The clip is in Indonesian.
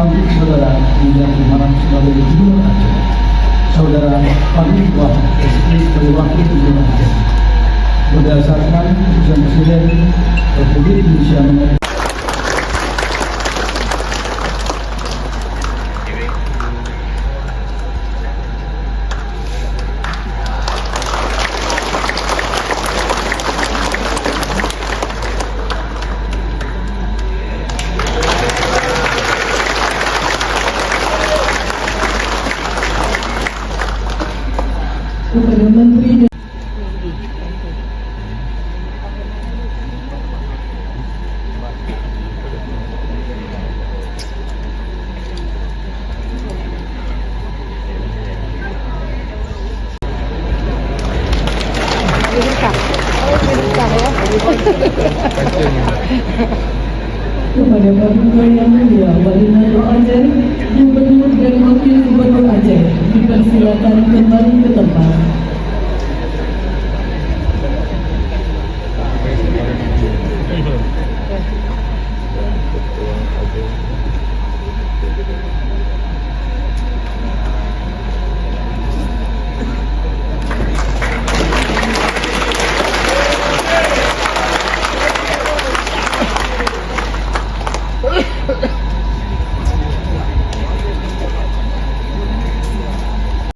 melantik saudara William Umar sebagai Gubernur Aceh, saudara Fadli Wah SP sebagai Wakil Gubernur Aceh. Berdasarkan keputusan Presiden Republik Indonesia nomor kepada Menteri kepada Pak Gubernur yang mulia Wali Nado Aceh, Gubernur dan Wakil Gubernur Aceh, dipersilakan kembali ke tempat.